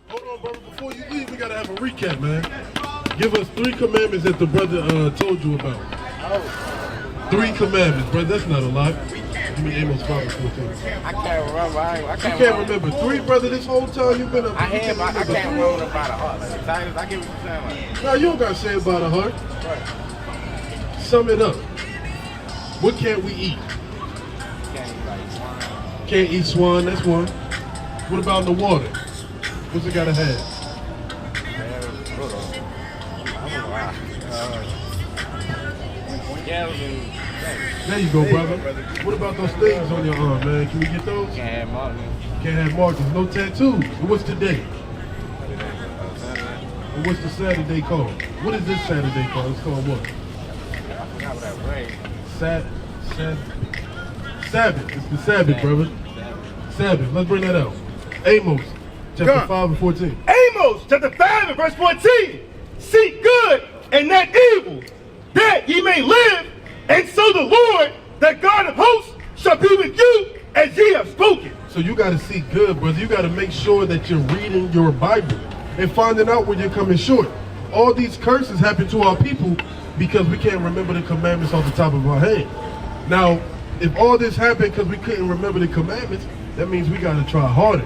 Hold on, brother. Before you leave, we gotta have a recap, man. Give us 3 commandments that the brother told you about. 3 commandments, brother. That's not a lot. Give me Amos 5 and 14. I can't remember. I can't remember 3, brother. This whole time you've been up. I can't remember about the heart. I get what you're saying. Like. No, you don't gotta say it by the heart. Right. Sum it up. What can't we eat? Can't eat like swine. Can't eat swine. That's one. What about the water? What's it gotta have? There you go, brother. What about those things on your arm, man? Can we get those? Can't have markings. Can't have markings. No tattoos. What's today? What's the Saturday called? What is this Saturday called? It's called what? I forgot what that raised. Sabbath. It's the Sabbath, brother. Sabbath. Let's bring that out. Amos, chapter 5 and 14. Amos, chapter 5 and verse 14. Seek good and not evil, that ye may live, and so the Lord, the God of hosts, shall be with you as ye have spoken. So you got to seek good, brother. You got to make sure that you're reading your Bible and finding out where you're coming short. All these curses happen to our people because we can't remember the commandments off the top of our head. Now, if all this happened because we couldn't remember the commandments, that means we got to try harder.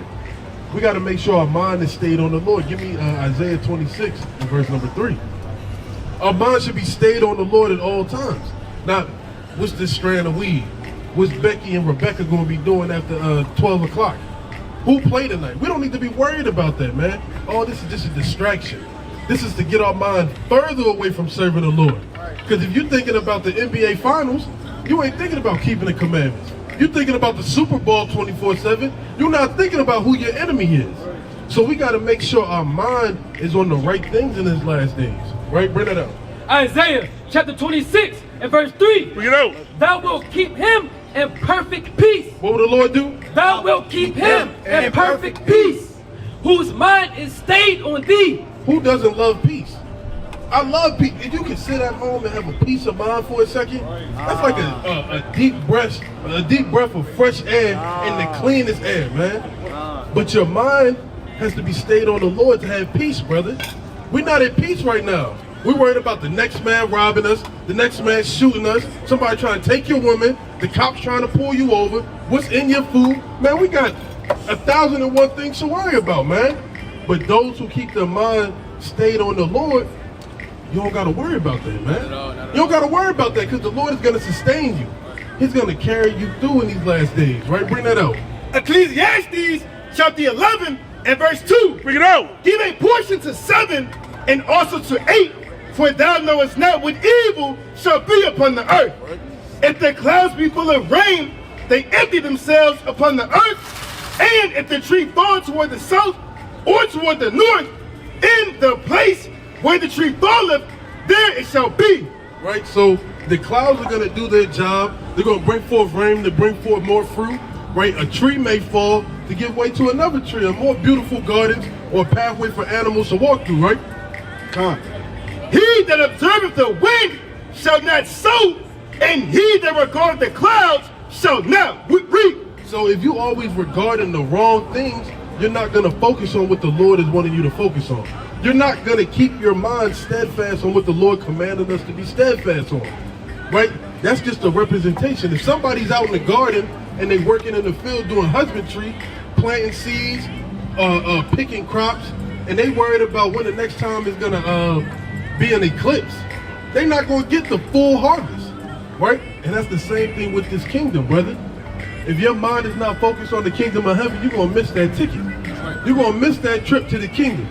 We got to make sure our mind is stayed on the Lord. Give me Isaiah 26 and verse number 3. Our mind should be stayed on the Lord at all times. Now, what's this strand of weed? What's Becky and Rebecca going to be doing after 12 o'clock? Who played tonight? We don't need to be worried about that, man. Oh, this is just a distraction. This is to get our mind further away from serving the Lord. Because if you're thinking about the NBA Finals, you ain't thinking about keeping the commandments. You're thinking about the Super Bowl 24/7. You're not thinking about who your enemy is. So we got to make sure our mind is on the right things in these last days. Right? Bring it up. Isaiah chapter 26 and verse 3. Bring it out. Thou wilt keep him in perfect peace. What will the Lord do? Thou wilt keep him in perfect peace, whose mind is stayed on thee. Who doesn't love peace? I love peace. If you can sit at home and have a peace of mind for a second, that's like a deep breath of fresh air and the cleanest air, man. But your mind has to be stayed on the Lord to have peace, brother. We're not at peace right now. We're worried about the next man robbing us, the next man shooting us, somebody trying to take your woman, the cops trying to pull you over, what's in your food. Man, we got 1,001 things to worry about, man. But those who keep their mind stayed on the Lord, you don't got to worry about that, man. You don't got to worry about that because the Lord is going to sustain you. He's going to carry you through in these last days, right? Bring that out. Ecclesiastes chapter 11 and verse 2. Bring it out. Give a portion to 7 and also to 8, for thou knowest not what evil shall be upon the earth. If the clouds be full of rain, they empty themselves upon the earth. And if the tree fall toward the south or toward the north, in the place where the tree falleth, there it shall be. Right, so the clouds are going to do their job. They're going to bring forth rain to bring forth more fruit. Right, a tree may fall to give way to another tree, a more beautiful garden or pathway for animals to walk through, right? He that observeth the wind shall not sow, and he that regardeth the clouds shall not reap. So if you always regarding the wrong things, you're not going to focus on what the Lord is wanting you to focus on. You're not going to keep your mind steadfast on what the Lord commanded us to be steadfast on, right? That's just a representation. If somebody's out in the garden and they're working in the field doing husbandry, planting seeds, picking crops, and they worried about when the next time is going to be an eclipse, they're not going to get the full harvest, right? And that's the same thing with this kingdom, brother. If your mind is not focused on the kingdom of heaven, you're going to miss that ticket. You're going to miss that trip to the kingdom.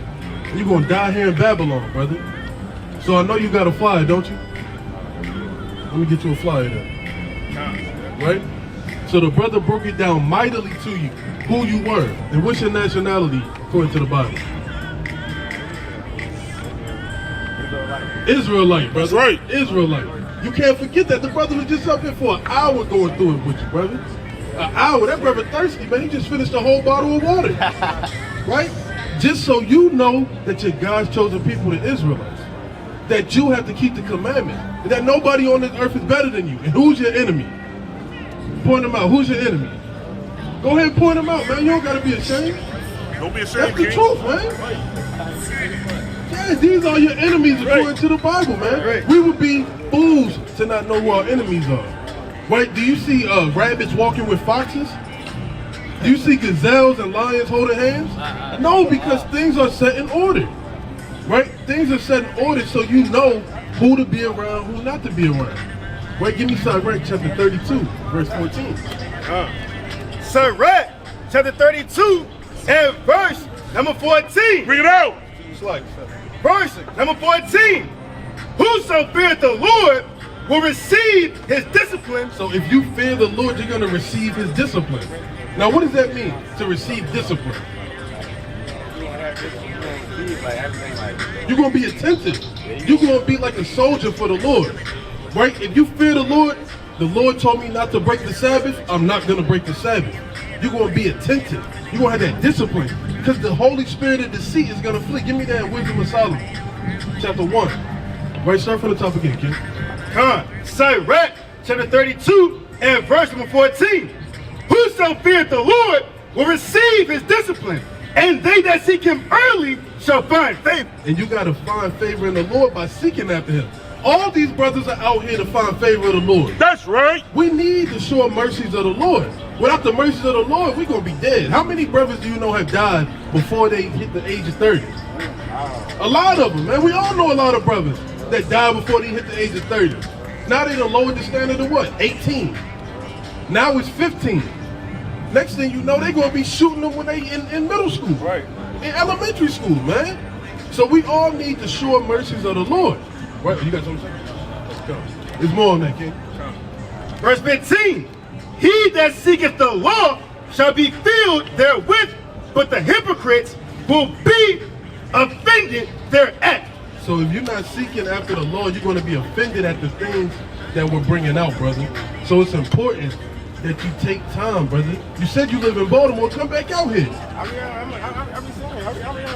You're going to die here in Babylon, brother. So I know you got a flyer, don't you? Let me get you a flyer then. Right? So the brother broke it down mightily to you, who you were, and what's your nationality according to the Bible. Israelite, brother. That's right. Israelite. You can't forget that. The brother was just up here for an hour going through it with you, brother. An hour. That brother thirsty, man. He just finished a whole bottle of water. Right? Just so you know that you're God's chosen people, the Israelites. That you have to keep the commandment. And that nobody on this earth is better than you. And who's your enemy? Point them out. Who's your enemy? Go ahead and point them out, man. You don't got to be ashamed. Don't be ashamed, That's the King. truth, man. Yeah, these are your enemies according to the Bible, man. Right. We would be fools to not know who our enemies are. Right? Do you see rabbits walking with foxes? Do you see gazelles and lions holding hands? No, because things are set in order. Right? Things are set in order so you know who to be around, who not to be around. Right? Give me Sirach chapter 32, verse 14. Sirach, chapter 32, and verse number 14. Bring it out. Verse number 14. Whoso feareth the Lord will receive his discipline. So if you fear the Lord, you're going to receive his discipline. Now, what does that mean, to receive discipline? You're going to be attentive. You're going to be like a soldier for the Lord. Right? If you fear the Lord told me not to break the Sabbath, I'm not going to break the Sabbath. You're going to be attentive. You're going to have that discipline. Because the Holy Spirit of deceit is going to flee. Give me that Wisdom of Solomon. Chapter 1. Right, start from the top again, kid. Sirach, chapter 32, and verse number 14. Whoso feareth the Lord will receive his discipline, and they that seek him early shall find favor. And you got to find favor in the Lord by seeking after him. All these brothers are out here to find favor of the Lord. That's right. We need the sure mercies of the Lord. Without the mercies of the Lord, we're going to be dead. How many brothers do you know have died before they hit the age of 30? A lot of them, man. We all know a lot of brothers that died before they hit the age of 30. Now they done lowered the standard to what? 18. Now it's 15. Next thing you know, they're going to be shooting them when they in middle school. Right. In elementary school, man. So we all need the sure mercies of the Lord. Right, you got something to say? Let's go. There's more on that, King. Verse 15. He that seeketh the law shall be filled therewith, but the hypocrites will be offended thereat. So if you're not seeking after the Lord, you're going to be offended at the things that we're bringing out, brother. So it's important that you take time, brother. You said you live in Baltimore. Come back out here.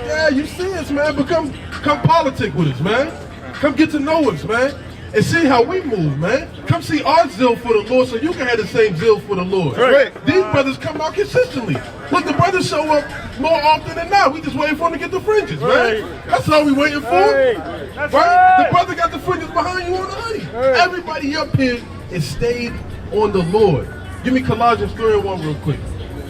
Yeah, you see us, man. But come politic with us, man. Come get to know us, man. And see how we move, man. Come see our zeal for the Lord so you can have the same zeal for the Lord. Right. These brothers come out consistently. Look, the brothers show up more often than not. We just waiting for them to get the fringes, man. That's all we waiting for. Right? The brother got the fringes behind you on the hoodie. Everybody up here is stayed on the Lord. Give me Colossians 3:1 real quick.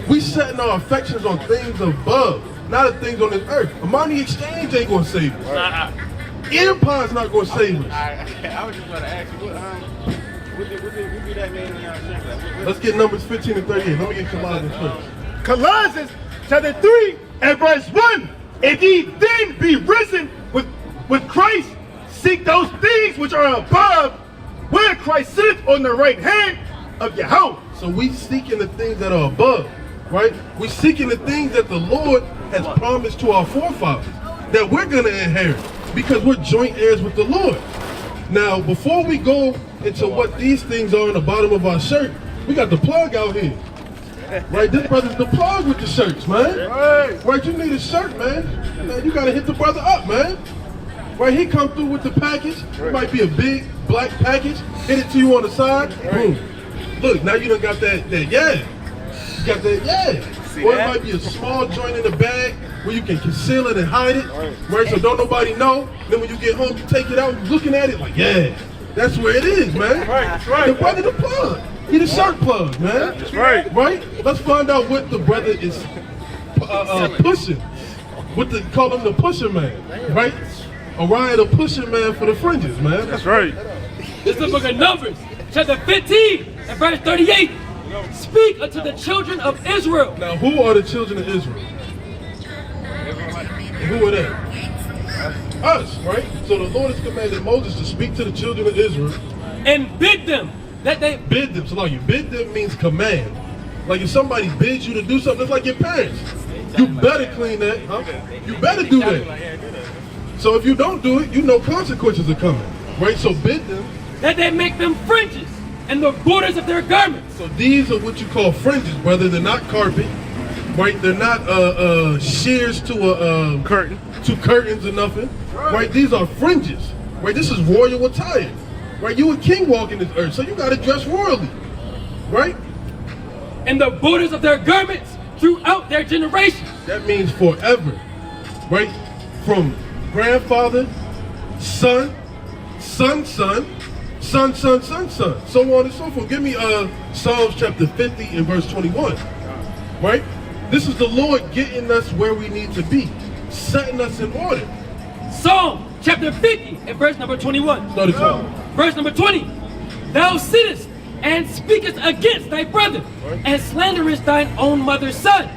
We setting our affections on things above, not on things on this earth. A money exchange ain't gonna save us. Empire's not gonna save us. I was just going to ask you, what do that mean in y'all church? Let's get Numbers 15 and 38. Let me get Colossians first. Colossians chapter 3 and verse 1. If ye then be risen with Christ, seek those things which are above, where Christ sitteth on the right hand of Yahweh. So we seeking the things that are above, right? We seeking the things that the Lord has promised to our forefathers that we're gonna inherit because we're joint heirs with the Lord. Now, before we go into what these things are on the bottom of our shirt, we got the plug out here. Right, this brother's the plug with the shirts, man. Right, you need a shirt, man. You gotta hit the brother up, man. Right, he come through with the package. It might be a big black package. Hit it to you on the side. Boom. Look, now you done got that yeah. You got that yeah. Or it might be a small joint in the bag where you can conceal it and hide it. Right, so don't nobody know. Then when you get home, you take it out, looking at it like, yeah, that's where it is, man. That's right. The brother the plug. He the shirt plug, man. That's right. Right? Let's find out what the brother is pushing. Call him the pusher man, right? Orion the pusher man for the fringes, man. That's right. This is the book of Numbers, chapter 15 and verse 38. Speak unto the children of Israel. Now, who are the children of Israel? Who are they? Us, right? So the Lord has commanded Moses to speak to the children of Israel. And bid them that they... Bid them. So like, you bid them means command. Like if somebody bids you to do something, it's like your parents. You better clean that, huh? You better do that. So if you don't do it, you know consequences are coming, right? So bid them. that they make them fringes and the borders of their garments. So these are what you call fringes, brother. They're not carpet, right? They're not shears to a curtain, to curtains or nothing, right? These are fringes, right? This is royal attire, right? You a king walking this earth, so you got to dress royally, right? And the borders of their garments throughout their generations. That means forever, right? From grandfather, son, son, son, son, son, son, son, so on and so forth. Give me Psalms chapter 50 and verse 21, right? This is the Lord getting us where we need to be, setting us in order. Psalm chapter 50 and verse number 21. Start it off. Verse number 20. Thou sittest and speakest against thy brother, and slanderest thine own mother's son.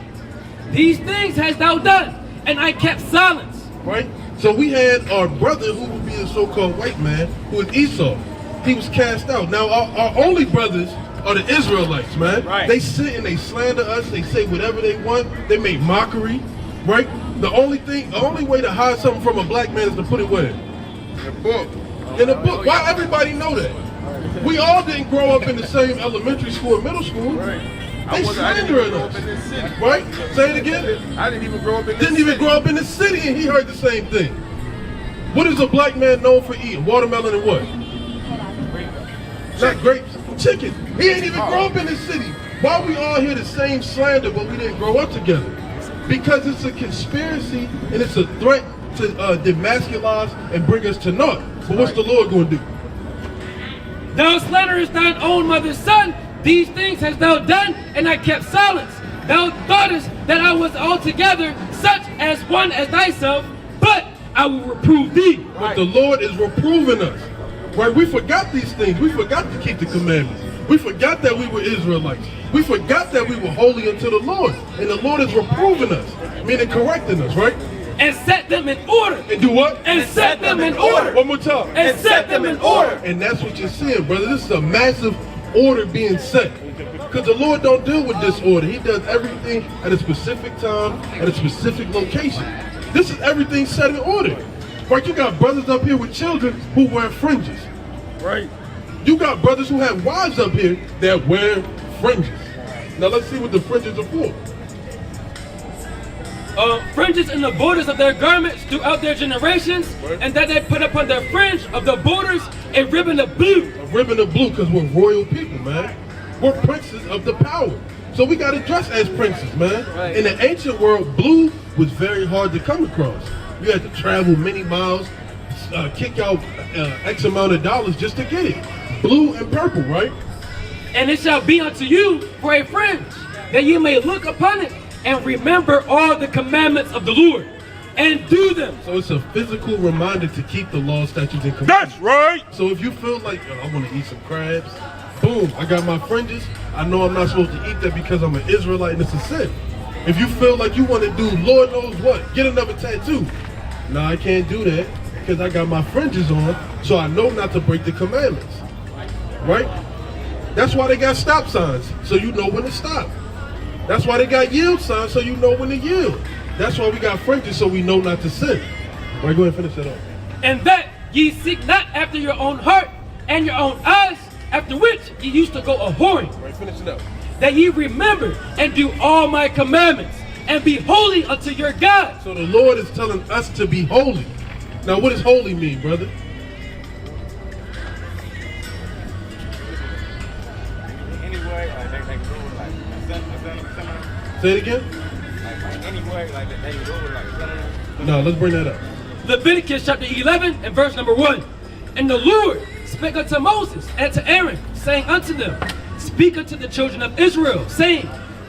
These things hast thou done, and I kept silence. Right? So we had our brother, who would be a so-called white man, who is Esau. He was cast out. Now our only brothers are the Israelites, man. Right. They sit and they slander us. They say whatever they want. They make mockery, right? The only way to hide something from a black man is to put it where? The book. In a book. Why everybody know that? We all didn't grow up in the same elementary school or middle school. Right. They slandering us, right? Say it again. I didn't even grow up in this Didn't even city. grow up in the city, and he heard the same thing. What is a black man known for eating? Watermelon and what? Not grapes. Chicken. He ain't even grow up in the city. Why we all hear the same slander, but we didn't grow up together? Because it's a conspiracy and it's a threat to demasculinize and bring us to naught. But what's the Lord going to do? Thou slanderest thine own mother's son. These things hast thou done, and I kept silence. Thou thoughtest that I was altogether such as one as thyself, but I will reprove thee. But the Lord is reproving us. Right? We forgot these things. We forgot to keep the commandments. We forgot that we were Israelites. We forgot that we were holy unto the Lord. And the Lord is reproving us, meaning correcting us, right? And set them in order. And do what? And set them in order. One more time. And set them in order. And that's what you're seeing, brother. This is a massive order being set. Because the Lord don't deal with disorder. He does everything at a specific time, at a specific location. This is everything set in order. Right? You got brothers up here with children who wear fringes. Right. You got brothers who have wives up here that wear fringes. Now let's see what the fringes are for. Fringes in the borders of their garments throughout their generations, and that they put upon the fringe of the borders a ribbon of blue. A ribbon of blue, because we're royal people, man. We're princes of the power. So we got to dress as princes, man. Right. In the ancient world, blue was very hard to come across. You had to travel many miles, kick out X amount of dollars just to get it. Blue and purple, right? And it shall be unto you for a fringe, that ye may look upon it, and remember all the commandments of the Lord, and do them. So it's a physical reminder to keep the law, statutes, and commandments. That's right. So if you feel like, I want to eat some crabs, boom, I got my fringes. I know I'm not supposed to eat that because I'm an Israelite and it's a sin. If you feel like you want to do Lord knows what, get another tattoo. No, I can't do that because I got my fringes on, so I know not to break the commandments. Right? That's why they got stop signs, so you know when to stop. That's why they got yield signs, so you know when to yield. That's why we got fringes, so we know not to sin. Right, go ahead and finish that off. And that ye seek not after your own heart and your own eyes, after which ye used to go a-whoring. Right, finish it up. That ye remember and do all my commandments, and be holy unto your God. So the Lord is telling us to be holy. Now, what does holy mean, brother? Anyway, they go like Say it again? anyway, like they go like No, let's bring that up. Leviticus chapter 11 and verse number 1. And the Lord spake unto Moses and to Aaron, saying unto them, Speak unto the children of Israel, saying,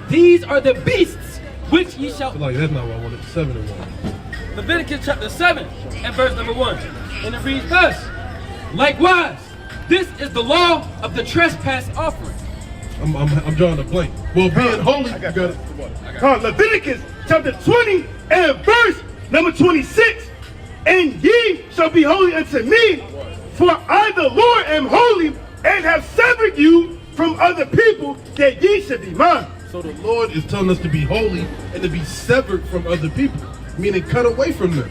These are the beasts which ye shall... Like, that's not what I wanted. 7 and 1. Leviticus chapter 7 and verse number 1. And it reads thus, Likewise, this is the law of the trespass offering. I'm drawing a blank. Well, being holy, you got it. Leviticus chapter 20 and verse number 26. And ye shall be holy unto me, for I the Lord am holy, and have severed you from other people, that ye should be mine. So the Lord is telling us to be holy and to be severed from other people, meaning cut away from them,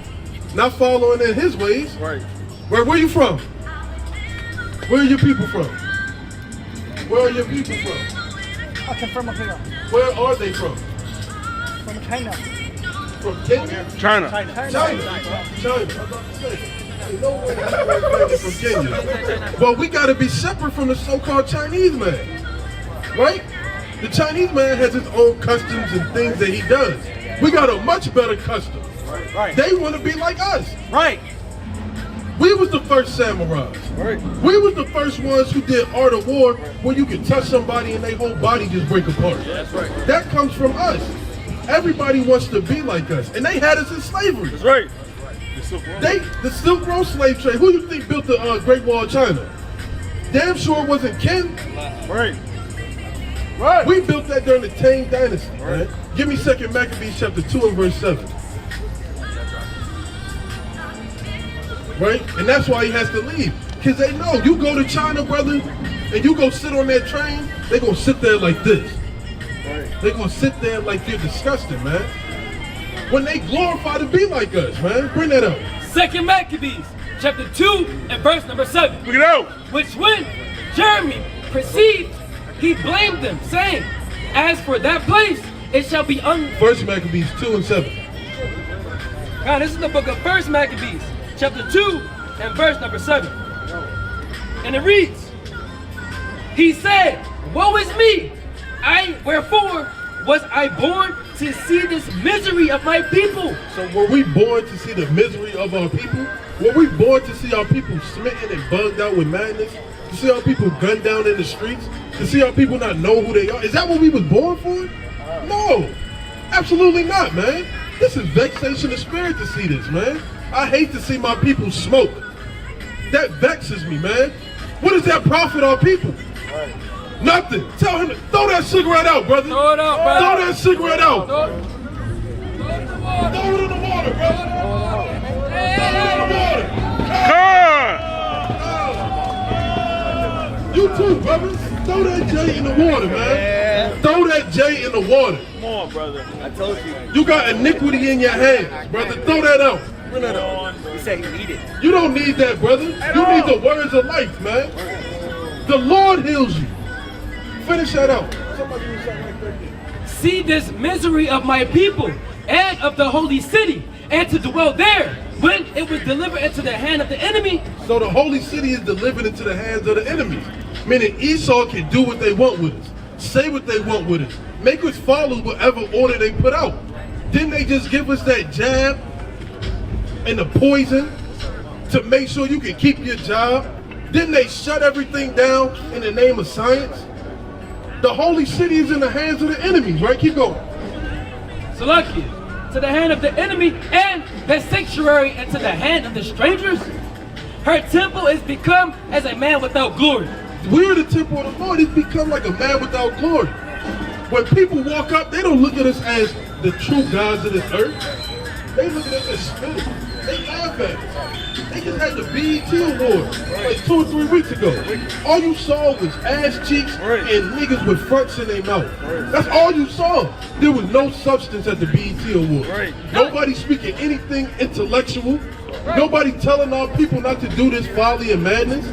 not following in His ways. right. Where are you from? Where are your people from? Where are your people from? I come from here, Where are they from? from China. From Kenya? China. China. I was about to say. Ain't no way that from Kenya. Well, we got to be separate from the so-called Chinese man, right? The Chinese man has his own customs and things that he does. We got a much better custom. Right. They want to be like us. Right. We was the first samurais. Right. We was the first ones who did art of war where you could touch somebody and their whole body just break apart. That's right. That comes from us. Everybody wants to be like us. And they had us in slavery. That's right. The Silk Road slave trade, who you think built the Great Wall of China? Damn sure it wasn't Ken. Right. Right. We built that during the Tang Dynasty, man. Give me 2 Maccabees chapter 2 and verse 7. Right? And that's why he has to leave. Because they know, you go to China, brother, and you go sit on that train, they going to sit there like this. They going to sit there like you're disgusting, man. When they glorify to be like us, man. Bring that up. 2 Maccabees, chapter 2 and verse number 7. Bring it out. Which when Jeremy perceived, he blamed them, saying, as for that place, it shall be 1 Maccabees 2 and 7. Now, this is the book of 1 Maccabees, chapter 2 and verse number 7. And it reads, he said, woe is me! Wherefore was I born to see this misery of my people? So were we born to see the misery of our people? Were we born to see our people smitten and bugged out with madness? To see our people gunned down in the streets? To see our people not know who they are? Is that what we was born for? No, absolutely not, man. This is vexation of spirit to see this, man. I hate to see my people smoke. That vexes me, man. What does that profit our people? Nothing. Tell him to throw that cigarette out, brother. Throw it out, brother. Throw that cigarette out. Throw it in the water. Throw it in the water, brother. Throw it in the water. You too, brother. Throw that J in the water, man. Throw that J in the water. Come on, brother. I told you. You got iniquity in your hands, brother. Throw that out. Bring that out. You said you need it. You don't need that, brother. You need the words of life, man. The Lord heals you. Finish that out. Somebody was something like that. See this misery of my people and of the holy city, and to dwell there when it was delivered into the hand of the enemy. So the holy city is delivered into the hands of the enemies. Meaning Esau can do what they want with us. Say what they want with us. Make us follow whatever order they put out. Didn't they just give us that jab and the poison to make sure you can keep your job? Didn't they shut everything down in the name of science? The holy city is in the hands of the enemies, right? Keep going. Salakia, to the hand of the enemy, and the sanctuary into the hand of the strangers. Her temple is become as a man without glory. We're the temple of the Lord. It's become like a man without glory. When people walk up, they don't look at us as the true gods of this earth. They look at us as spirits. They laugh at us. They just had the BET Awards like 2 or 3 weeks ago. All you saw was ass cheeks and niggas with fronts in their mouth. That's all you saw. There was no substance at the BET Awards. Nobody speaking anything intellectual. Nobody telling our people not to do this folly and madness.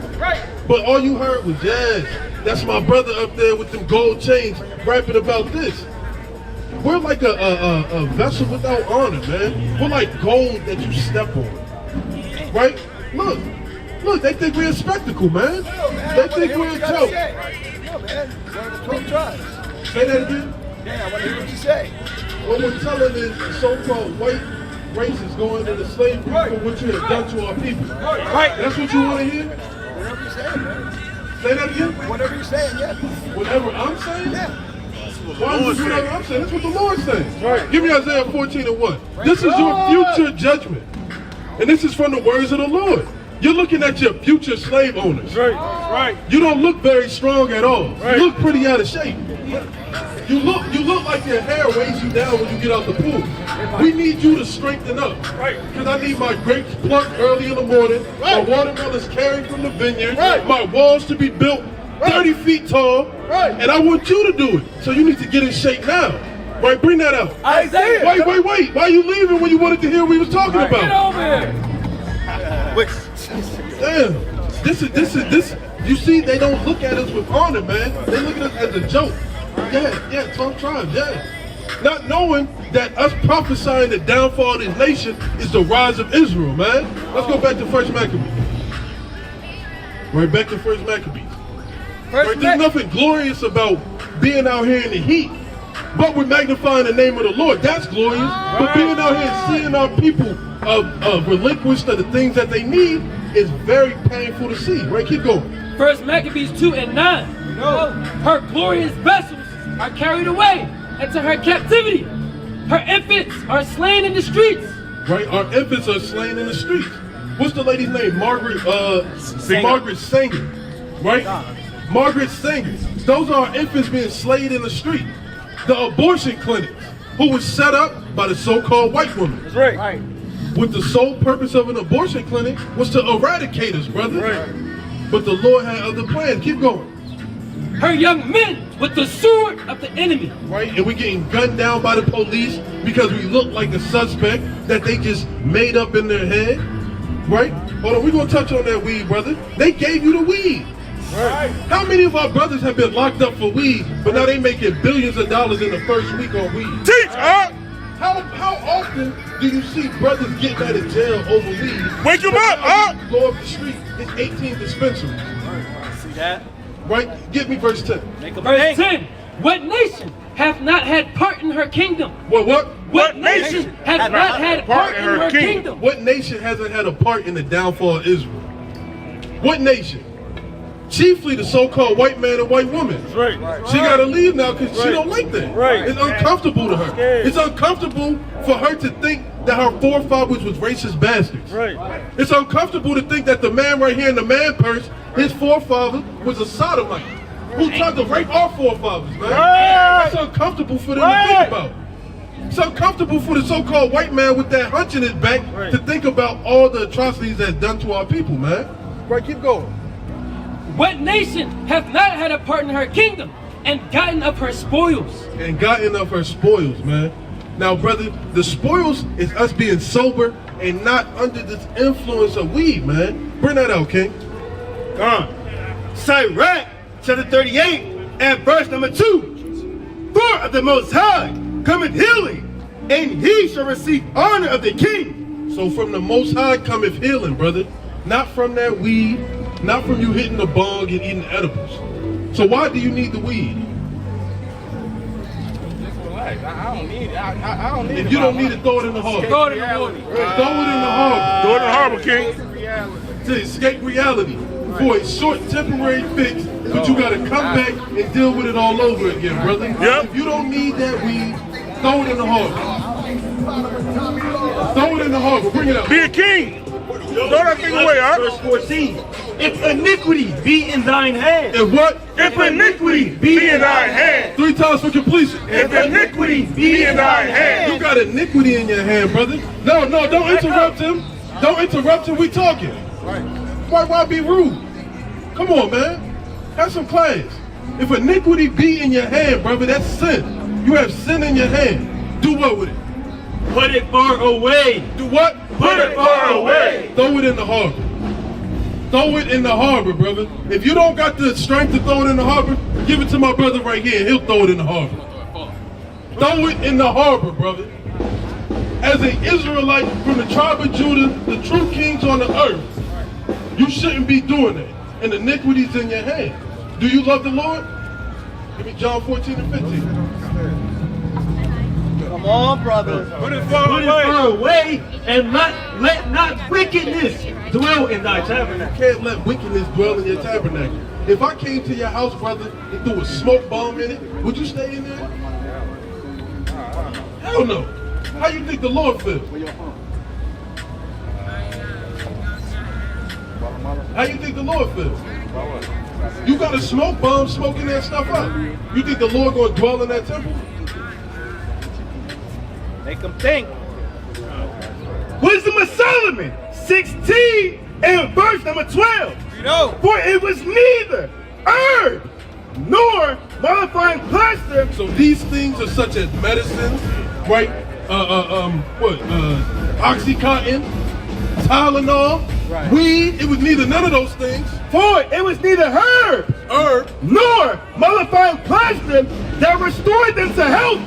But all you heard was, yes, that's my brother up there with them gold chains rapping about this. We're like a vessel without honor, man. We're like gold that you step on. Right? Look, they think we're a spectacle, man. They think we're a joke. No, man. One of the 12 tribes. Say that again? Yeah, I want to hear what you say. What we're telling is the so-called white races going into slavery for what you have done to our people. Right. That's what you want to hear? Whatever you're saying, man. Say that again? Whatever you're saying, yeah. Whatever I'm saying? Yeah. Why is this whatever I'm saying? That's what the Lord says. Right. Give me Isaiah 14 and 1. This is your future judgment. And this is from the words of the Lord. You're looking at your future slave owners. Right. You don't look very strong at all. You look pretty out of shape. You look like your hair weighs you down when you get out the pool. We need you to strengthen up. Because I need my grapes plucked early in the morning, my watermelons carried from the vineyard, my walls to be built 30 feet tall, and I want you to do it. So you need to get in shape now. Right, bring that out. Isaiah. Wait. Why are you leaving when you wanted to hear what we was talking about? Get over here. Damn. This. You see, they don't look at us with honor, man. They look at us as a joke. Yeah, 12 tribes, yeah. Not knowing that us prophesying the downfall of this nation is the rise of Israel, man. Let's go back to 1 Maccabees. Right, back to 1 Maccabees. Right, there's nothing glorious about being out here in the heat, but we're magnifying the name of the Lord. That's glorious. But being out here and seeing our people relinquish the things that they need is very painful to see. Right? Keep going. First Maccabees 2:9. Her glorious vessels are carried away into her captivity. Her infants are slain in the streets. Right? Our infants are slain in the streets. What's the lady's name? Margaret Sanger. Right? Margaret Sanger. Those are our infants being slain in the street. The abortion clinics, who was set up by the so-called white woman. That's right. With the sole purpose of an abortion clinic was to eradicate us, brother. Right. But the Lord had other plans. Keep going. Her young men with the sword of the enemy. Right? And we're getting gunned down by the police because we look like a suspect that they just made up in their head. Right? Hold on, we're going to touch on that weed, brother. They gave you the weed. Right. How many of our brothers have been locked up for weed, but now they making billions of dollars in the first week on weed? Teach, How often do you see brothers getting out of jail over weed? Wake them up, Go up the street, it's 18 dispensaries. See that? Right? Give me verse 10. Verse 10. What nation hath not had part in her kingdom? What? What nation hath not had part in her kingdom? What nation hasn't had a part in the downfall of Israel? What nation? Chiefly the so-called white man and white woman. That's right. She got to leave now because she don't like that. Right. It's uncomfortable to her. It's uncomfortable for her to think that her forefathers was racist bastards. Right. It's uncomfortable to think that the man right here in the man purse, his forefather was a sodomite who tried to rape our forefathers, man. Right. That's uncomfortable for them to think about. It's uncomfortable for the so-called white man with that hunch in his back to think about all the atrocities that's done to our people, man. Right, keep going. What nation hath not had a part in her kingdom and gotten of her spoils? And gotten of her spoils, man. Now, brother, the spoils is us being sober and not under this influence of weed, man. Bring that out, King. Sirach, chapter 38, and verse number 2. For of the Most High cometh healing, and he shall receive honor of the king. So from the Most High cometh healing, brother. Not from that weed, not from you hitting the bong and eating edibles. So why do you need the weed? Just relax. I don't need it. I don't need it. If you don't need it, throw it in the harbor. Throw it in the water. Throw it in the harbor. Throw it in the harbor, King. To escape reality. For a short temporary fix, but you gotta come back and deal with it all over again, brother. Yep. If you don't need that weed, throw it in the harbor. Throw it in the harbor. Bring it out. Be a king. Throw that thing away, Verse 14. If iniquity be in thine hand. And what? If iniquity be in thy hand. 3 times for completion. If iniquity be in thy hand. You got iniquity in your hand, brother. No, don't interrupt him. Don't interrupt him. We talking. Why be rude? Come on, man. Have some class. If iniquity be in your hand, brother, that's sin. You have sin in your hand. Do what with it? Put it far away. Do what? Put it far away. Throw it in the harbor. Throw it in the harbor, brother. If you don't got the strength to throw it in the harbor, give it to my brother right here. He'll throw it in the harbor. Throw it in the harbor, brother. As an Israelite from the tribe of Judah, the true kings on the earth, you shouldn't be doing that. And iniquity's in your hand. Do you love the Lord? Give me John 14 and 15. Come on, brothers. Put it far Put it away. far away, and let not wickedness dwell in thy tabernacle. You can't let wickedness dwell in your tabernacle. If I came to your house, brother, and threw a smoke bomb in it, would you stay in there? Hell no. How you think the Lord feels? How you think the Lord feels? You got a smoke bomb smoking that stuff up. You think the Lord gonna dwell in that temple? Make them think. Wisdom of Solomon, 16 and verse number 12. For it was neither herb nor mollifying plaster. So these things are such as medicines, right? Oxycontin, Tylenol, weed. It was neither none of those things. For it was neither herb nor mollifying plaster that restored them to health,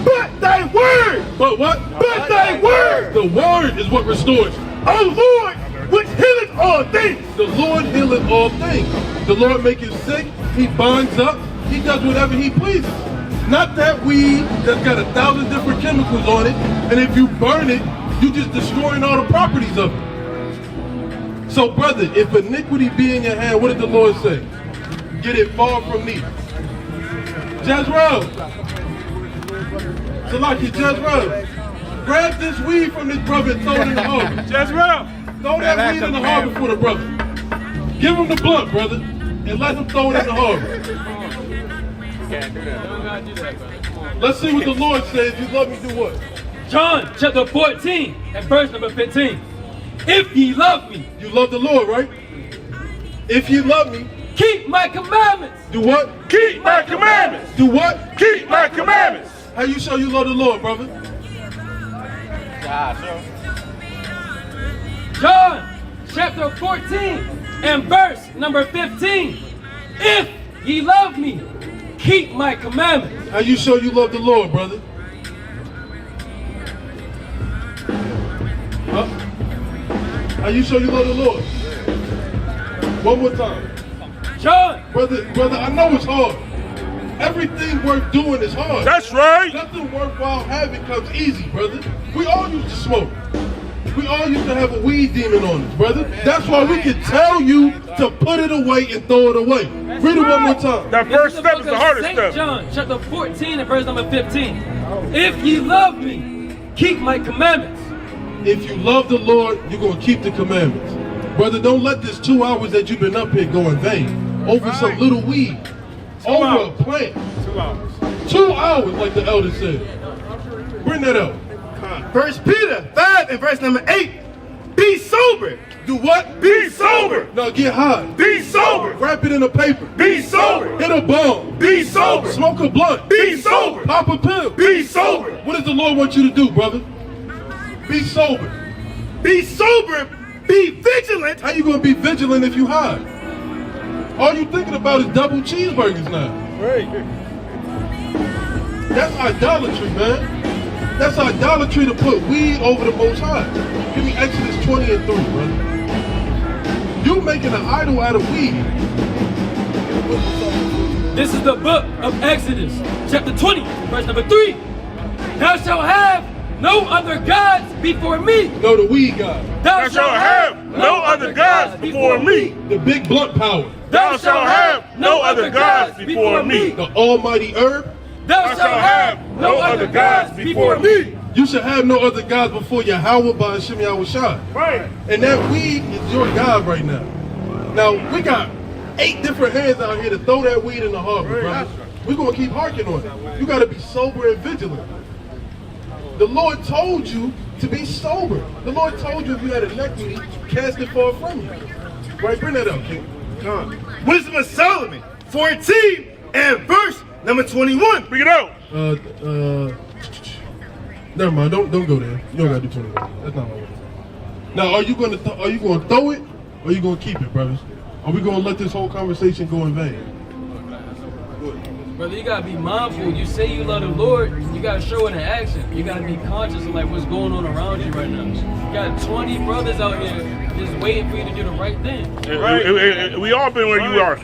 but thy word. But what? But thy word. The word is what restores. O Lord, which healeth all things. The Lord healeth all things. The Lord make you sick. He binds up. He does whatever he pleases. Not that weed that's got 1,000 different chemicals on it, and if you burn it, you just destroying all the properties of it. So brother, if iniquity be in your hand, what did the Lord say? Get it far from me. Jezreel. Salaki, Jezreel. Grab this weed from this brother and throw it in the harbor. Jezreel. Throw that weed in the harbor for the brother. Give him the blunt, brother, and let him throw it in the harbor. Let's see what the Lord says. You love me, do what? John chapter 14 and verse number 15. If ye love me, You love the Lord, right? If you love me, keep my commandments. do what? Keep my commandments. Do what? Keep my commandments. How you show you love the Lord, brother? John chapter 14 and verse number 15. If ye love me, keep my commandments. How you show you love the Lord, brother? Huh? How you show you love the Lord? One more time. John, Brother, I know it's hard. Everything worth doing is hard. That's right. Nothing worthwhile having comes easy, brother. We all used to smoke. We all used to have a weed demon on us, brother. That's why we can tell you to put it away and throw it away. Read it one more time. That this first the step book is the of hardest Saint step. John chapter 14 and verse number 15. If ye love me, keep my commandments. If you love the Lord, you're going to keep the commandments. Brother, don't let this 2 hours that you've been up here go in vain. Over some little weed. Over a plant. 2 hours. 2 hours, like the elder said. Bring that up. 1 Peter 5 and verse number 8. Be sober. Do what? Be sober. No, get high. Be sober. Wrap it in a paper. Be sober. Hit a bomb. Be sober. Smoke a blunt. Be sober. Pop a pill. Be sober. What does the Lord want you to do, brother? Be sober. Be sober. Be vigilant. How you going to be vigilant if you high? All you thinking about is double cheeseburgers now. Right. That's idolatry, man. That's idolatry to put weed over the Most High. Give me Exodus 20 and 3, brother. You making an idol out of weed. This is the book of Exodus, chapter 20, verse number 3. Thou shalt have no other gods before me. No, the weed God. Thou shalt have no other gods before me. The big blunt power. Thou shalt have no other gods before me. The almighty herb. Thou shalt have no other gods before me. You should have no other gods before Yahweh by Hashem Yahushua. Right. And that weed is your God right now. Now, we got 8 different hands out here to throw that weed in the harbor, brother. We're going to keep harking on it. You got to be sober and vigilant. The Lord told you to be sober. The Lord told you if you had iniquity, cast it far from you. Right, bring that up, King. Wisdom of Solomon 14 and verse number 21. Bring it out. Never mind. Don't go there. You don't gotta do 21. That's not my way. Now, are you gonna throw it, or are you gonna keep it, brothers? Are we gonna let this whole conversation go in vain? Brother, you gotta be mindful. You say you love the Lord, you gotta show it in action. You gotta be conscious of like what's going on around you right now. You got 20 brothers out here just waiting for you to do the right thing. Right. We all been where you are.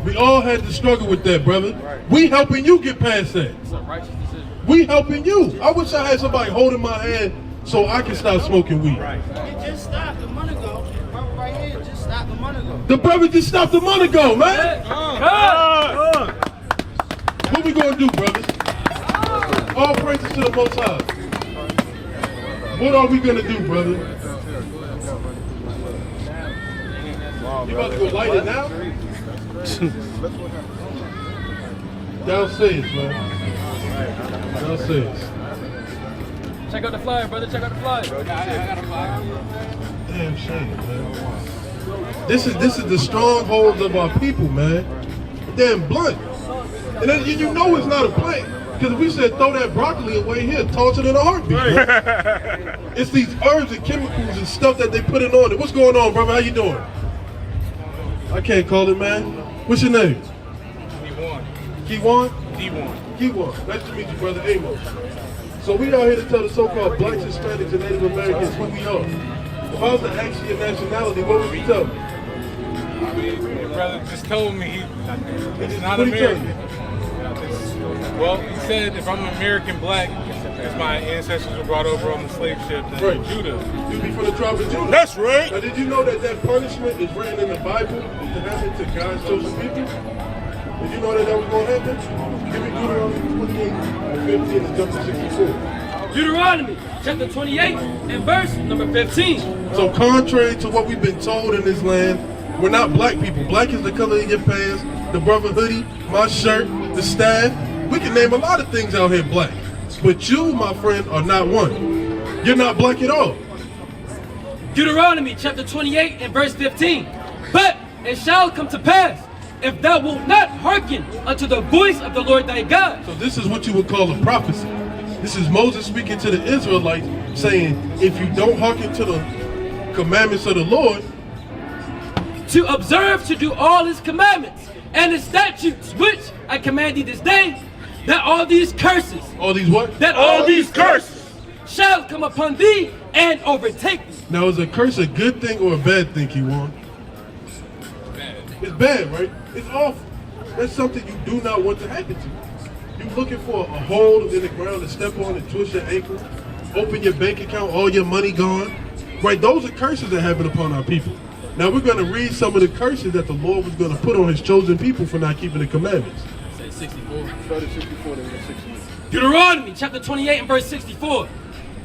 We all had to struggle with that, brother. We helping you get past that. It's a righteous decision. We helping you. I wish I had somebody holding my hand so I can stop smoking weed. It just stopped a month ago. Brother right here just stopped a month ago. The brother just stopped a month ago, man. What we gonna do, brothers? All praises to the Most High. What are we gonna do, brother? You about to go light it now? Thou sayest, man. Thou sayest. Check out the flyer, brother. Check out the flyer. Damn shame, man. This is the strongholds of our people, man. Damn blunt. And then you know it's not a plant. Because if we said throw that broccoli away here, toss it in a heartbeat. Right? It's these herbs and chemicals and stuff that they put in on it. What's going on, brother? How you doing? I can't call it, man. What's your name? Kiwan. Kiwan. Nice to meet you, brother Amos. So we out here to tell the so-called blacks, Hispanics, and Native Americans who we are. If I was to ask you your nationality, what would you tell me? I mean, your brother just told me he's not What he tell American. Well, he said if I'm American black, as my ancestors were brought over on the slave ship to Right. Judah. You be from the tribe of Judah. That's right. Now, did you know that that punishment is written in the Bible to happen to God's chosen people? Did you know that that was going to happen? Give me Deuteronomy 28 and 15 and jump to 64. Deuteronomy chapter 28 and verse number 15. So contrary to what we've been told in this land, we're not black people. Black is the color of your pants, the brother hoodie, my shirt, the staff. We can name a lot of things out here black. But you, my friend, are not one. You're not black at all. Deuteronomy chapter 28 and verse 15. But it shall come to pass, if thou wilt not hearken unto the voice of the Lord thy God. So this is what you would call a prophecy. This is Moses speaking to the Israelites saying, if you don't hearken to the commandments of the Lord, to observe to do all his commandments and his statutes, which I command thee this day, that all these curses, all these what? that all these curses shall come upon thee and overtake thee. Now, is a curse a good thing or a bad thing, Kiwan? It's bad, right? It's awful. That's something you do not want to happen to you. You're looking for a hole in the ground to step on and twist your ankle, open your bank account, all your money gone. Right? Those are curses that happen upon our people. Now we're going to read some of the curses that the Lord was going to put on his chosen people for not keeping the commandments. Say 64. Start at 64, then 68. Deuteronomy chapter 28 and verse 64.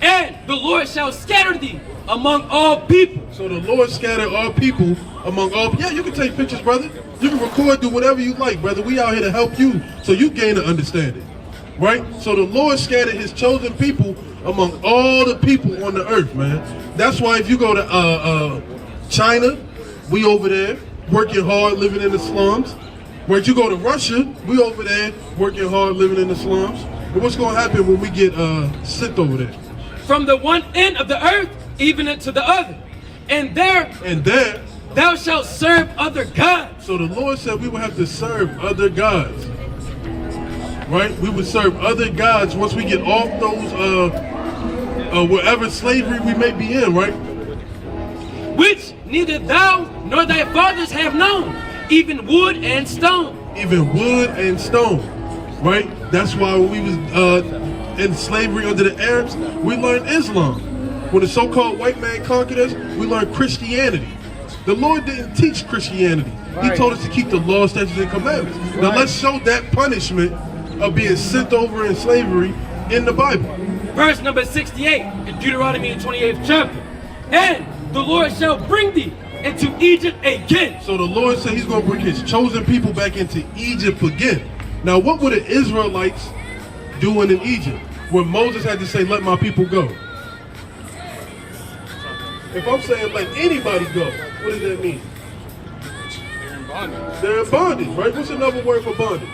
And the Lord shall scatter thee among all people. So the Lord scattered all people among all. Yeah, you can take pictures, brother. You can record, do whatever you like, brother. We out here to help you so you gain an understanding. Right? So the Lord scattered his chosen people among all the people on the earth, man. That's why if you go to China, we over there working hard, living in the slums. When you go to Russia, we over there working hard, living in the slums. And what's going to happen when we get sent over there? From the one end of the earth even unto the other. And there thou shalt serve other gods. So the Lord said we would have to serve other gods. Right? We would serve other gods once we get off those wherever slavery we may be in, right? Which neither thou nor thy fathers have known, even wood and stone. Even wood and stone, right? That's why when we was in slavery under the Arabs, we learned Islam. When the so-called white man conquered us, we learned Christianity. The Lord didn't teach Christianity. He told us to keep the law, statutes, and commandments. Now let's show that punishment of being sent over in slavery in the Bible. Verse number 68 in Deuteronomy 28th chapter. And the Lord shall bring thee into Egypt again. So the Lord said he's going to bring his chosen people back into Egypt again. Now what were the Israelites doing in Egypt where Moses had to say, let my people go? If I'm saying let anybody go, what does that mean? They're in bondage. They're in bondage, right? What's another word for bondage?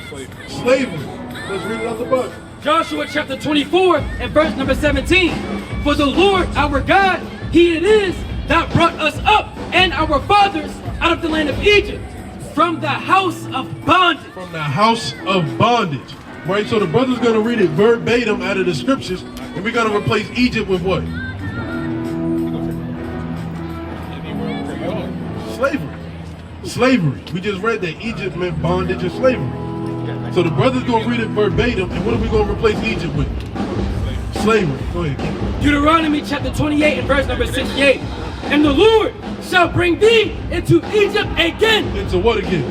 Slavery. Slavery. Let's read it out the Bible. Joshua chapter 24 and verse number 17. For the Lord our God, he it is that brought us up and our fathers out of the land of Egypt, from the house of bondage. From the house of bondage. Right? So the brother's going to read it verbatim out of the scriptures, and we're going to replace Egypt with what? Slavery. Slavery. We just read that Egypt meant bondage and slavery. So the brother's going to read it verbatim, and what are we going to replace Egypt with? Slavery. Go ahead. Deuteronomy chapter 28 and verse number 68. And the Lord shall bring thee into Egypt again. Into what again?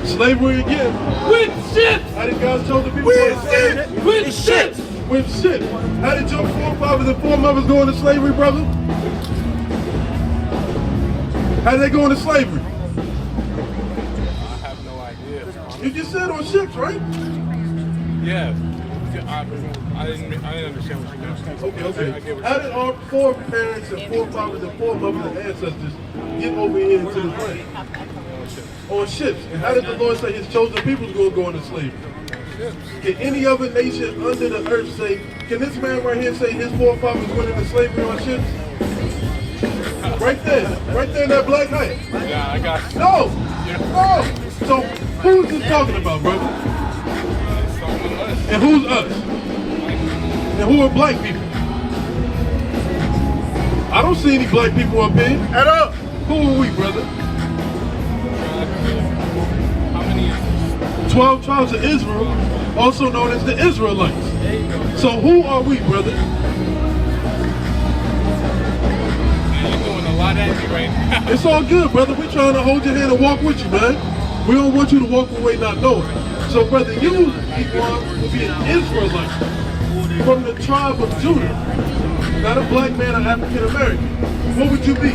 Slavery again. With ships. How did God tell the people? With ships. With ships. With ships. How did your forefathers and foremothers go into slavery, brother? How did they go into slavery? I have no idea. You just said on ships, right? Yeah. I didn't understand what you meant. Okay. I get what How did our foreparents and forefathers and foremothers and ancestors get over here into the land? On ships. And how did the Lord say his chosen people was going to go into slavery? Can any other nation under the earth say, can this man right here say his forefathers went into slavery on ships? Right there in that black height. Yeah, I got you. No! No! So, who's this talking about, brother? And who's us? And who are black people? I don't see any black people up here. Head up. Who are we, brother? 12 tribes of Israel, also known as the Israelites. So who are we, brother? You're doing a lot at me right now. It's all good, brother. We're trying to hold your hand and walk with you, man. We don't want you to walk away not knowing. So, brother, you will be an Israelite from the tribe of Judah. Not a black man or African American. What would you be?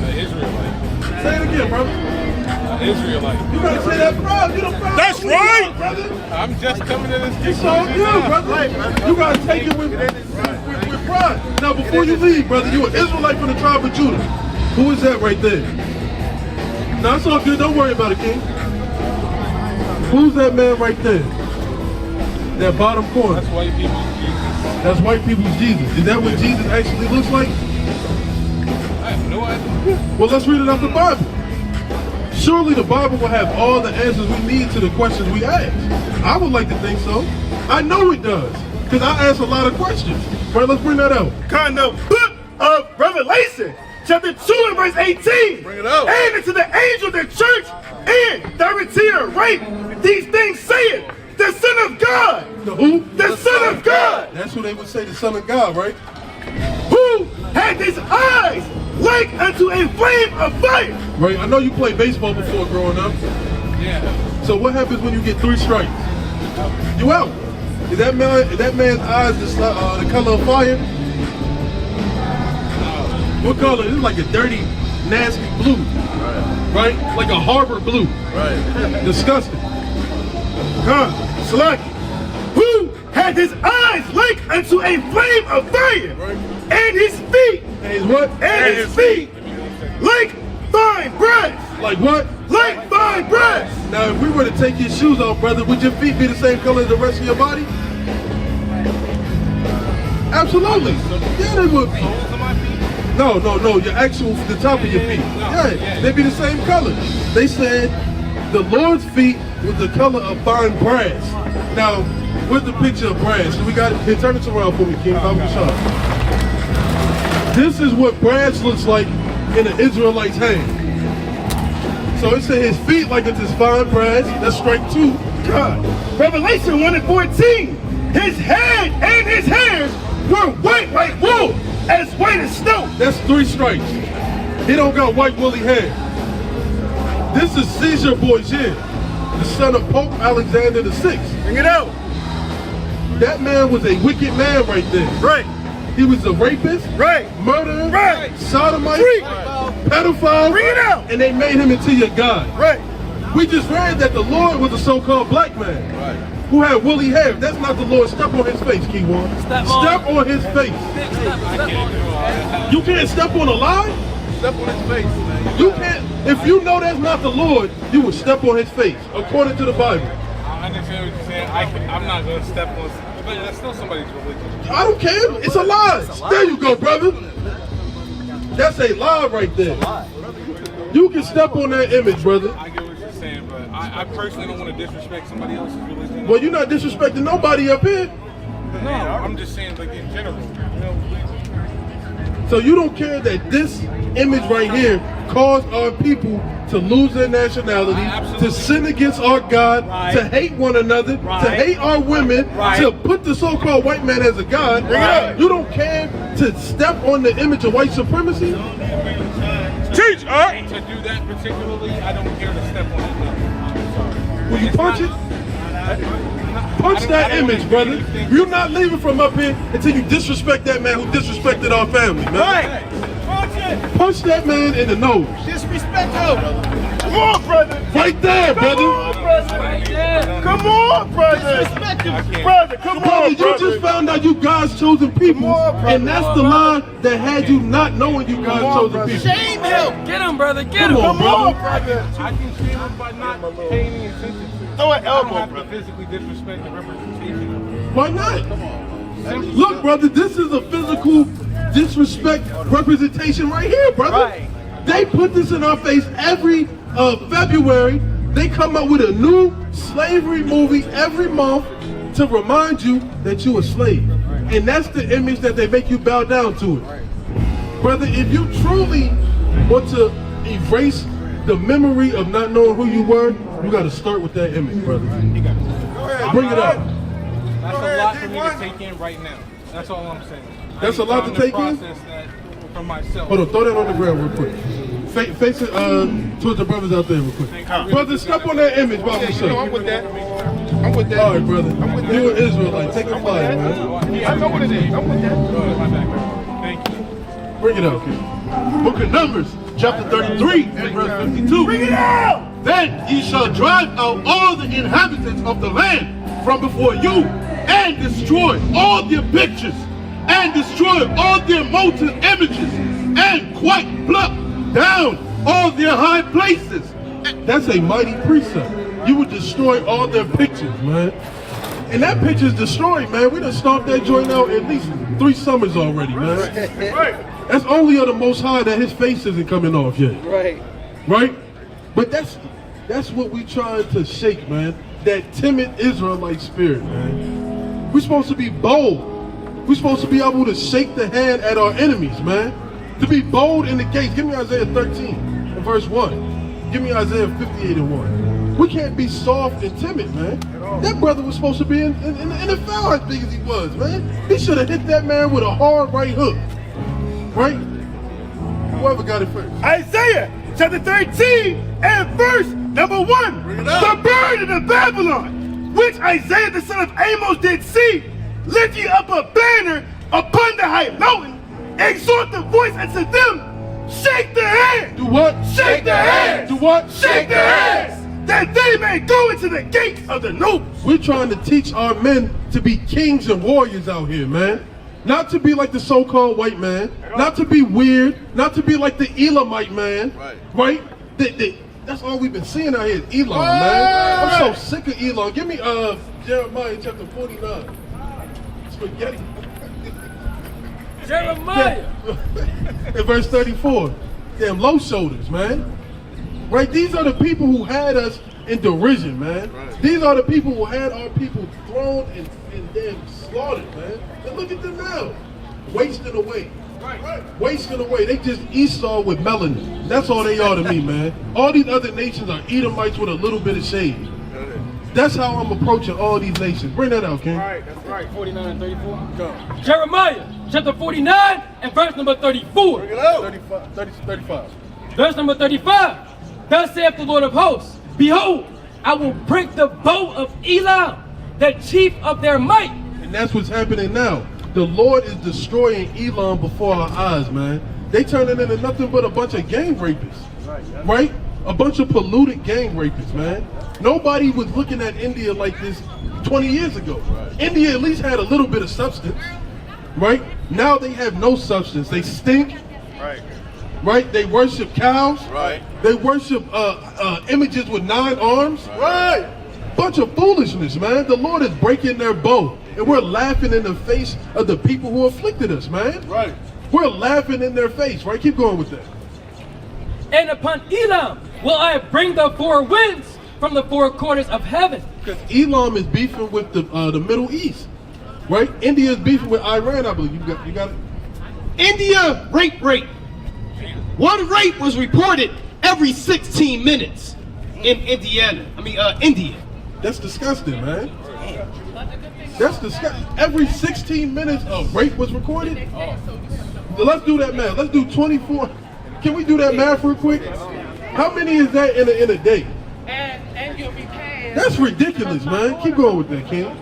An Israelite. Say it again, brother. An Israelite. You gotta say that proud. You the proud. That's right, brother. I'm just coming to this. It's all good, brother. You gotta take it with pride. Now, before you leave, brother, you an Israelite from the tribe of Judah. Who is that right there? No, it's all good. Don't worry about it, King. Who's that man right there? That bottom corner. That's white people's Jesus. That's white people's Jesus. Is that what Jesus actually looks like? I have no idea. Well, let's read it out the Bible. Surely the Bible will have all the answers we need to the questions we ask. I would like to think so. I know it does, because I ask a lot of questions. Right, let's bring that out. Kind of book of Revelation, chapter 2 and verse 18. Bring it out. And unto the angel of the church and Thyatira write, these things saith the Son of God. The who? The Son of God. That's who they would say, the Son of God, right? Who had his eyes like unto a flame of fire. Right, I know you played baseball before growing up. Yeah. So what happens when you get 3 strikes? You out. Is that man's eyes the color of fire? What color? It's like a dirty, nasty blue. Right? Like a harbor blue. Right. Disgusting. Sluggy. Who had his eyes like unto a flame of fire. Right. And his feet. And his what? And his feet. Like fine brass. Like what? Like fine brass. Now, if we were to take your shoes off, brother, would your feet be the same color as the rest of your body? Absolutely. Yeah, they would be. Holes in my feet? No, the top of your feet. Yeah, they'd be the same color. They said the Lord's feet was the color of fine brass. Now, where's the picture of brass? So we got it. Turn it around for me, King. This is what brass looks like in an Israelite's hand. So it said his feet like it's his fine brass. That's strike 2. God. Revelation 1 and 14. His head and his hairs were white like wool, as white as snow. That's 3 strikes. He don't got white woolly hair. This is Caesar Borgia, the son of Pope Alexander VI. Bring it out. That man was a wicked man right there. Right. He was a rapist, Right. murderer, Right. sodomite, Freak. pedophile, Bring it out. and they made him into your God. Right. We just read that the Lord was a so-called black man who had woolly hair. That's not the Lord. Step on his face, Keywan. Step Step on his face. You can't step on a lie? Step on his face, man. You can't. If you know that's not the Lord, you would step on his face, according to the Bible. I understand what you're saying. I'm not going to step on, but that's still somebody's religion. I don't care. It's a lie. There you go, brother. That's a lie right there. You can step on that image, brother. I get what you're saying, but I personally don't want to disrespect somebody else's religion. Well, you're not disrespecting nobody up here. No, I'm just saying, like, in general. You know, So you don't care that this image right here caused our people to lose their nationality, to sin against our God, to hate one another, to hate our women, to put the so-called white man as a God. You don't care to step on the image of white supremacy? Teach, to do that particularly, I don't care to step on it. Will you punch it? Punch that image, brother. You're not leaving from up here until you disrespect that man who disrespected our family, man. Right. Punch that man in the nose. Disrespect him. Come on, brother. Right there, Come brother. on, brother. Come on, brother. Disrespect him. Brother, come Brother, on, you brother. just found out you God's chosen people, Come on, brother. and that's the lie that had you not knowing you God's chosen people. Shame him. Get him, brother. Get Come him. on, Come on, brother. brother. I can feel it by not paying any attention to it. Throw an I don't elbow, have to brother. physically disrespect the representation. Why not? Look, brother, this is a physical disrespect representation right here, brother. Right. They put this in our face every February. They come up with a new slavery movie every month to remind you that you're a slave. And that's the image that they make you bow down to it. Brother, if you truly want to erase the memory of not knowing who you were, You got to start with that image, brother. Go ahead. Bring it up. That's a lot for me to take in right now. That's all I'm saying. That's a lot to take in? Process that for myself. Hold on, throw that on the ground real quick. Face it towards the brothers out there real quick. Brother, step on that image by yourself. I'm with that. I'm with that. All right, brother. You an Israelite. Take a flight, man. I know what it is. I'm with that. Thank you. Bring it out, kid. Book of Numbers, chapter 33, and verse 52. Bring it out! Then ye shall drive out all the inhabitants of the land from before you, and destroy all their pictures, and destroy all their molten images, and quite pluck down all their high places. That's a mighty precept. You would destroy all their pictures, man. And that picture's destroyed, man. We done stomped that joint out at least 3 summers already, man. Right. That's only of the Most High that his face isn't coming off yet. Right. Right? But that's what we trying to shake, man. That timid Israelite spirit, man. We're supposed to be bold. We're supposed to be able to shake the hand at our enemies, man. To be bold in the gates. Give me Isaiah 13 and verse 1. Give me Isaiah 58 and 1. We can't be soft and timid, man. That brother was supposed to be in the NFL as big as he was, man. He should have hit that man with a hard right hook. Right? Whoever got it first. Isaiah chapter 13 and verse number 1. The burden of Babylon, which Isaiah the son of Amos did see, lift ye up a banner upon the high mountain, exhort the voice unto them, shake their hands. Do what? Shake their hands. Do what? Shake their hands, that they may go into the gates of the nobles. We're trying to teach our men to be kings and warriors out here, man. Not to be like the so-called white man. Not to be weird. Not to be like the Elamite man. Right? That's all we've been seeing out here is Elon, man. I'm so sick of Elon. Give me Jeremiah chapter 49. Spaghetti. Jeremiah. In verse 34. Damn low shoulders, man. Right? These are the people who had us in derision, man. These are the people who had our people thrown and damn slaughtered, man. And look at them now. Wasting away. Wasting away. They just Esau with melanin. That's all they are to me, man. All these other nations are Edomites with a little bit of shade. That's how I'm approaching all these nations. Bring that out, King. Right, that's right. 49 and 34. Go. Jeremiah chapter 49 and verse number 34. Bring it out. 35. Verse number 35. Thus saith the Lord of hosts, behold, I will break the bow of Elam, the chief of their might. And that's what's happening now. The Lord is destroying Elam before our eyes, man. They turning into nothing but a bunch of gang rapists. Right? A bunch of polluted gang rapists, man. Nobody was looking at India like this 20 years ago. India at least had a little bit of substance. Right? Now they have no substance. They stink. Right? They worship cows. They worship images with 9 arms. Bunch of foolishness, man. The Lord is breaking their bow. And we're laughing in the face of the people who afflicted us, man. We're laughing in their face, right? Keep going with that. And upon Elam will I bring the 4 winds from the 4 corners of heaven. Because Elam is beefing with the Middle East, right? India is beefing with Iran, I believe. You got it? India rape rate. One rape was reported every 16 minutes in India. That's disgusting, man. That's disgusting. Every 16 minutes a rape was recorded? So let's do that math. Let's do 24. Can we do that math real quick? How many is that in a day? And you'll be paying. That's ridiculous, man. Keep going with that, King.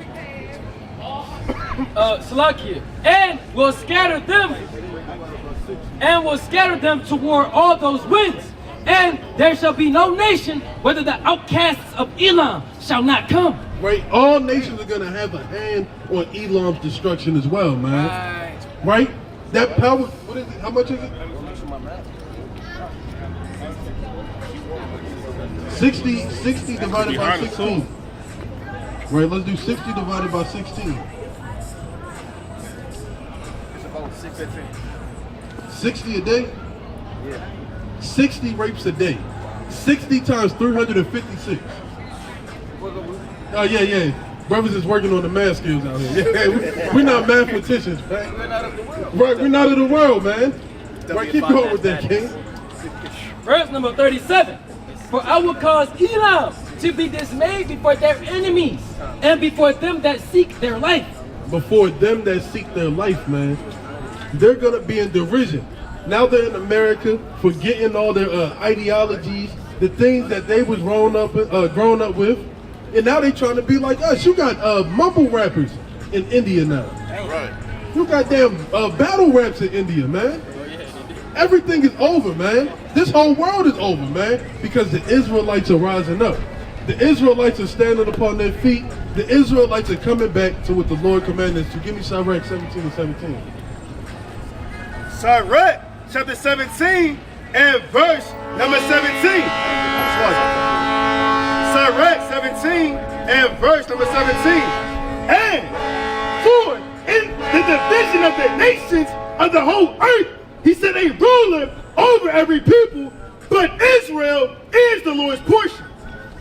Salakia, and will scatter them toward all those winds, and there shall be no nation whether the outcasts of Elam shall not come. Right? All nations are going to have a hand on Elam's destruction as well, man. Right? That power, what is it? How much is it? 60 divided by 16. Right, let's do 60 divided by 16. It's about 6. 60 a day? 60 rapes a day. 60 times 356. Oh, yeah. Brothers is working on the math skills out here. Yeah, we're not mathematicians, man. We're not of the world. Right, we're not of the world, man. Right, keep going with that, King. Verse number 37. For I will cause Elam to be dismayed before their enemies and before them that seek their life. Before them that seek their life, man. They're gonna be in derision. Now they're in America, forgetting all their ideologies, the things that they was grown up with, and now they trying to be like us. You got mumble rappers in India now. Right. You got damn battle raps in India, man. Everything is over, man. This whole world is over, man, because the Israelites are rising up. The Israelites are standing upon their feet. The Israelites are coming back to what the Lord commanded us to. Give me Sirach 17 and 17. Sirach chapter 17 and verse number 17. Sirach 17 and verse number 17. And for in the division of the nations of the whole earth, he set a ruler over every people, but Israel is the Lord's portion,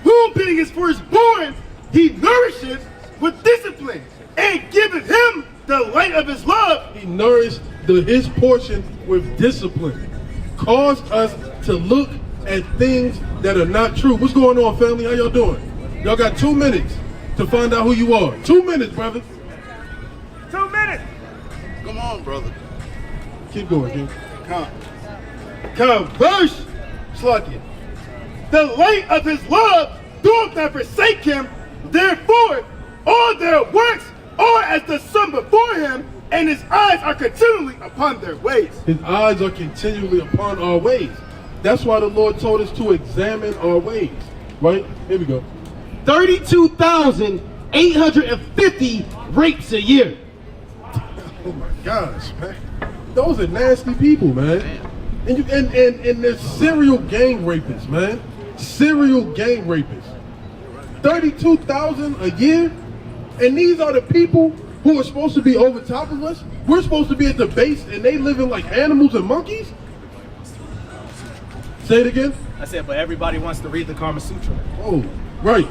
whom being his firstborn, he nourishes with discipline, and giveth him the light of his love. He nourished his portion with discipline. Caused us to look at things that are not true. What's going on, family? How y'all doing? Y'all got 2 minutes to find out who you are. 2 minutes, brother. 2 minutes. Come on, brother. Keep going, King. Verse Slugging. The light of his love doth not forsake him, therefore all their works are as the sun before him, and his eyes are continually upon their ways. His eyes are continually upon our ways. That's why the Lord told us to examine our ways. Right? Here we go. 32,850 rapes a year. Oh my gosh, man. Those are nasty people, man. And they're serial gang rapists, man. Serial gang rapists. 32,000 a year? And these are the people who are supposed to be over top of us? We're supposed to be at the base and they living like animals and monkeys? Say it again? I said, but everybody wants to read the Kama Sutra. Oh, right.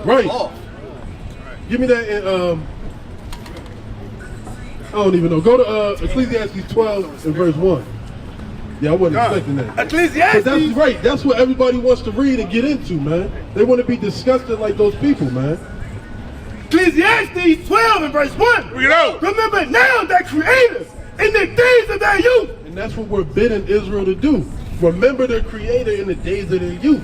Right. Oh. Give me that in, I don't even know. Go to Ecclesiastes 12 and verse 1. Yeah, I wasn't expecting that. Ecclesiastes. But that's right. That's what everybody wants to read and get into, man. They want to be disgusted like those people, man. Ecclesiastes 12 and verse 1. Remember now that Creator in the days of their youth. And that's what we're bidding Israel to do. Remember their Creator in the days of their youth.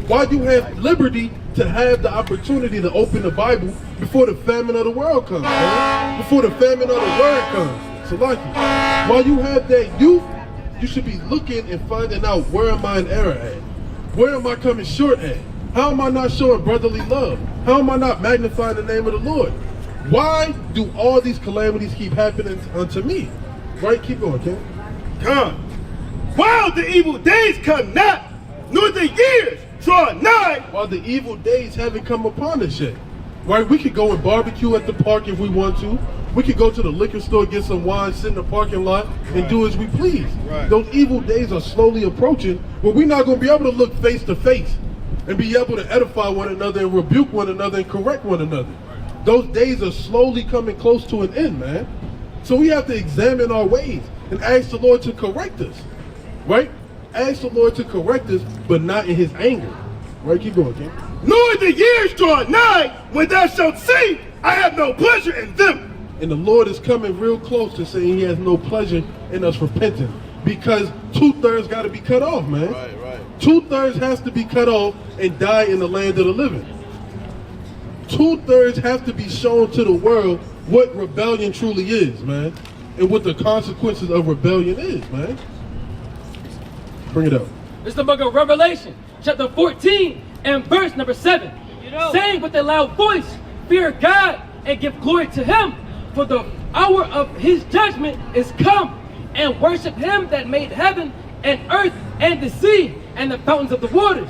Why do you have liberty to have the opportunity to open the Bible before the famine of the world comes, man? Before the famine of the word comes. So like, while you have that youth, you should be looking and finding out, where am I in error at? Where am I coming short at? How am I not showing brotherly love? How am I not magnifying the name of the Lord? Why do all these calamities keep happening unto me? Right? Keep going, King. Come. While the evil days come not, nor the years draw nigh. While the evil days haven't come upon us yet. Right? We could go and barbecue at the park if we want to. We could go to the liquor store, get some wine, sit in the parking lot, and do as we please. Right. Those evil days are slowly approaching, where we're not going to be able to look face to face and be able to edify one another and rebuke one another and correct one another. Those days are slowly coming close to an end, man. So we have to examine our ways and ask the Lord to correct us. Right? Ask the Lord to correct us, but not in his anger. Right? Keep going, King. Nor the years draw nigh, when thou shalt say, I have no pleasure in them. And the Lord is coming real close to saying he has no pleasure in us repenting. Because 2/3 got to be cut off, man. Right. 2/3 has to be cut off and die in the land of the living. 2/3 have to be shown to the world what rebellion truly is, man. And what the consequences of rebellion is, man. Bring it up. It's the book of Revelation, chapter 14 and verse number 7. Saying with a loud voice, fear God and give glory to him, for the hour of his judgment is come, and worship him that made heaven and earth and the sea and the fountains of the waters.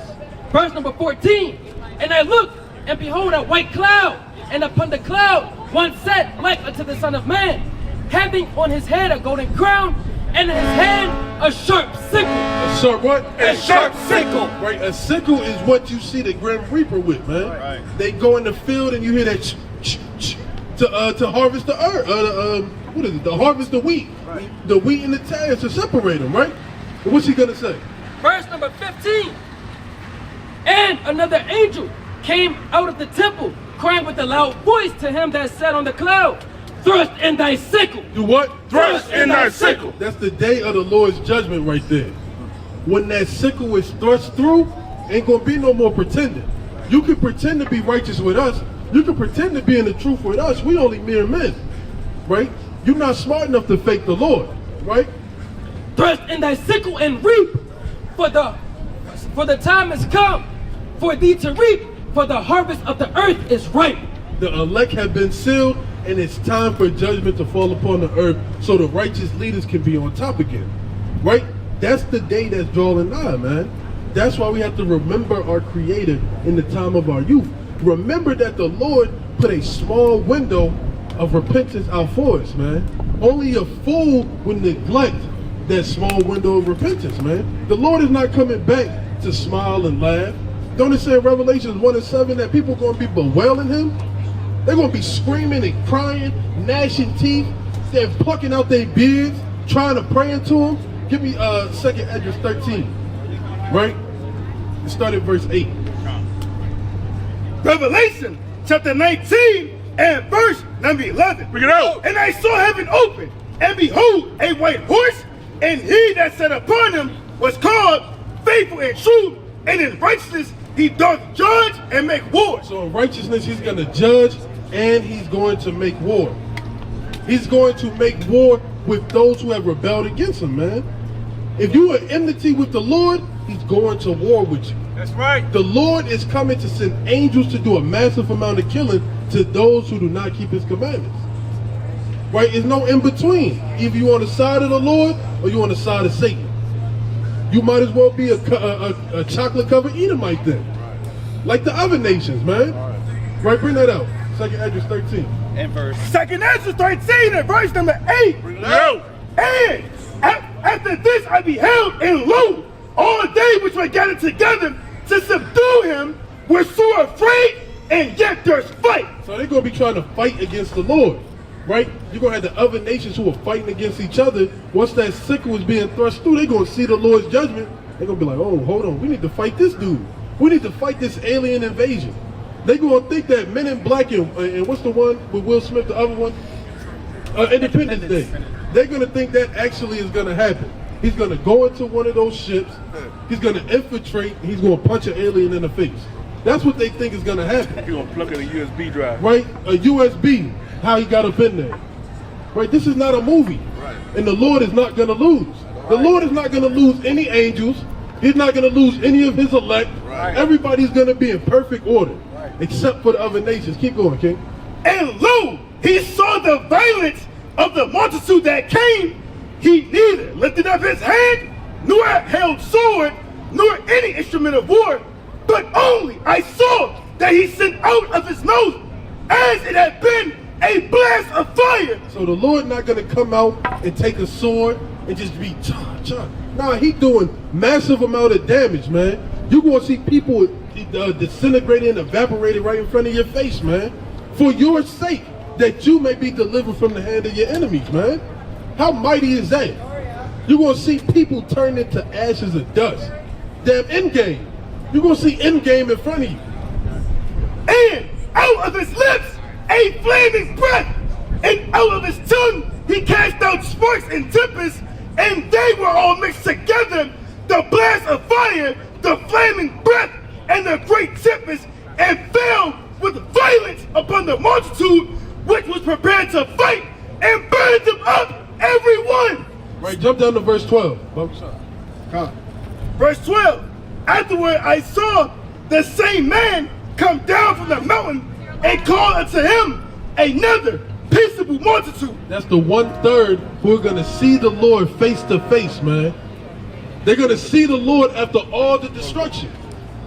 Verse number 14. And I looked, and behold a white cloud, and upon the cloud one sat like unto the Son of Man, having on his head a golden crown, and in his hand a sharp sickle. A sharp what? A sharp sickle. Right, a sickle is what you see the Grim Reaper with, man. Right. They go in the field and you hear that to harvest the earth. What is it? To harvest the wheat. Right. The wheat and the tares to separate them, right? And what's he gonna say? Verse number 15. And another angel came out of the temple, crying with a loud voice to him that sat on the cloud, thrust in thy sickle. Do what? Thrust in thy sickle. That's the day of the Lord's judgment right there. When that sickle is thrust through, ain't gonna be no more pretending. You can pretend to be righteous with us. You can pretend to be in the truth with us. We only mere men, right? You're not smart enough to fake the Lord, right? Thrust in thy sickle and reap, for the time has come for thee to reap, for the harvest of the earth is ripe. The elect have been sealed, and it's time for judgment to fall upon the earth so the righteous leaders can be on top again, right? That's the day that's drawing nigh, man. That's why we have to remember our Creator in the time of our youth. Remember that the Lord put a small window of repentance out for us, man. Only a fool would neglect that small window of repentance, man. The Lord is not coming back to smile and laugh. Don't it say in Revelations 1:7 that people are going to be bewailing him? They're going to be screaming and crying, gnashing teeth. They're plucking out their beards, trying to pray into him. Give me 2nd Esdras 13, right? Start at verse 8. Revelation chapter 19 and verse number 11. Bring it out. And I saw heaven open, and behold, a white horse, and he that sat upon him was called Faithful and True, and in righteousness he doth judge and make war. So in righteousness he's going to judge and he's going to make war. He's going to make war with those who have rebelled against him, man. If you are enmity with the Lord, he's going to war with you. That's right. The Lord is coming to send angels to do a massive amount of killing to those who do not keep his commandments. Right? There's no in between. Either you on the side of the Lord or you on the side of Satan. You might as well be a chocolate-covered Edomite then. Like the other nations, man. Right? Bring that out. 2nd Esdras 13. And verse. 2nd Esdras 13 and verse number 8. Bring it out. And after this I beheld, and lo, all they which were gathered together to subdue him were sore afraid, and yet durst fight. So they're going to be trying to fight against the Lord, right? You're going to have the other nations who are fighting against each other. Once that sickle is being thrust through, they're going to see the Lord's judgment. They're going to be like, oh, hold on, we need to fight this dude. We need to fight this alien invasion. They're going to think that Men in Black and what's the one with Will Smith, the other one? Independence Day. They're going to think that actually is going to happen. He's going to go into one of those ships, he's going to infiltrate, and he's going to punch an alien in the face. That's what they think is going to happen. He's going to plug in a USB drive. Right? A USB, how he got up in there. Right? This is not a movie. Right. And the Lord is not going to lose. Right. The Lord is not going to lose any angels. He's not going to lose any of his elect. Right. Everybody's going to be in perfect order, except for the other nations. Keep going, King. And lo, he saw the violence of the multitude that came. He neither lifted up his hand, nor held sword, nor any instrument of war, but only I saw that he sent out of his nose, as it had been a blast of fire. So the Lord not going to come out and take a sword and just be cha. Nah, he doing massive amount of damage, man. You're going to see people disintegrated and evaporated right in front of your face, man. For your sake, that you may be delivered from the hand of your enemies, man. How mighty is that? You're going to see people turn into ashes of dust. Damn Endgame. You're going to see Endgame in front of you. And out of his lips a flaming breath, and out of his tongue he cast out sparks and tempests, and they were all mixed together, the blast of fire, the flaming breath, and the great tempest, and fell with violence upon the multitude which was prepared to fight, and burned them up, every one. Right, jump down to verse 12. Verse 12. Afterward I saw the same man come down from the mountain and call unto him another peaceable multitude. That's the 1/3 who are going to see the Lord face to face, man. They're going to see the Lord after all the destruction.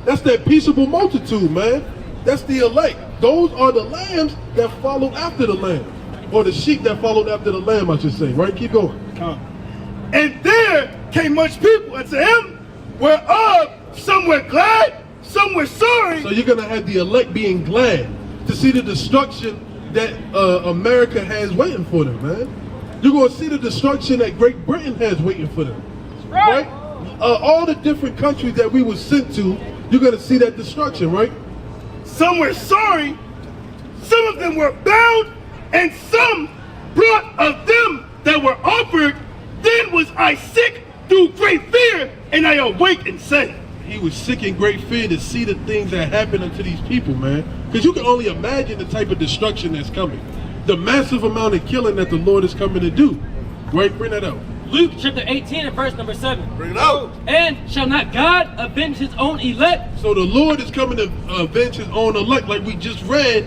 That's that peaceable multitude, man. That's the elect. Those are the lambs that followed after the lamb. Or the sheep that followed after the lamb, I should say. Right? Keep going. And there came much people unto him, whereof some were glad, some were sorry. So you're going to have the elect being glad to see the destruction that America has waiting for them, man. You're going to see the destruction that Great Britain has waiting for them. Right? All the different countries that we were sent to you're going to see that destruction, right? Some were sorry, some of them were bound, and some brought of them that were offered. Then was I sick through great fear, and I awake and said, He was sick in great fear to see the things that happen unto these people, man. Because you can only imagine the type of destruction that's coming. The massive amount of killing that the Lord is coming to do. Right? Bring that out. Luke chapter 18 and verse number 7. Bring it out. And shall not God avenge his own elect? So the Lord is coming to avenge his own elect, like we just read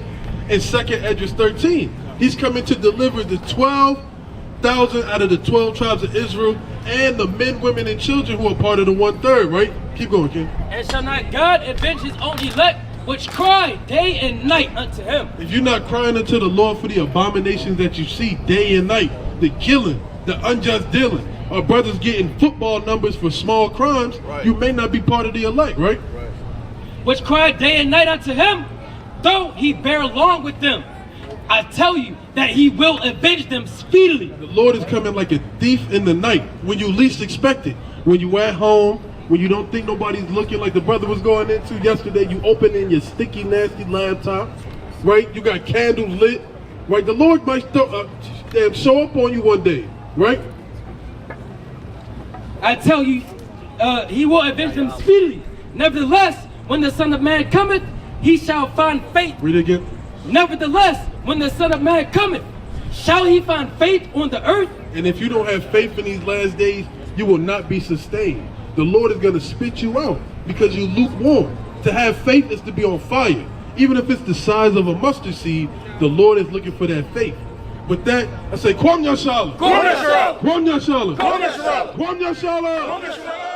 in 2nd Esdras 13. He's coming to deliver the 12,000 out of the 12 tribes of Israel and the men, women, and children who are part of the 1/3, right? Keep going, King. And shall not God avenge his own elect, which cry day and night unto him? If you're not crying unto the Lord for the abominations that you see day and night, the killing, the unjust dealing, our brothers getting football numbers for small crimes, Right. you may not be part of the elect, right? Which cry day and night unto him, though he bear long with them. I tell you that he will avenge them speedily. The Lord is coming like a thief in the night when you least expect it. When you at home, when you don't think nobody's looking, like the brother was going into yesterday, you open in your sticky, nasty laptop, right? You got candles lit, right? The Lord might show up on you one day, right? I tell you, he will avenge them speedily. Nevertheless, when the Son of Man cometh, he shall find faith. Read it again. Nevertheless, when the Son of Man cometh, shall he find faith on the earth? And if you don't have faith in these last days, you will not be sustained. The Lord is going to spit you out because you lukewarm. To have faith is to be on fire. Even if it's the size of a mustard seed, the Lord is looking for that faith. With that, I say, Kwam Yashala. Kwam Yashala. Kwam Yashala. Kwam Yashala. Kwam Yashala.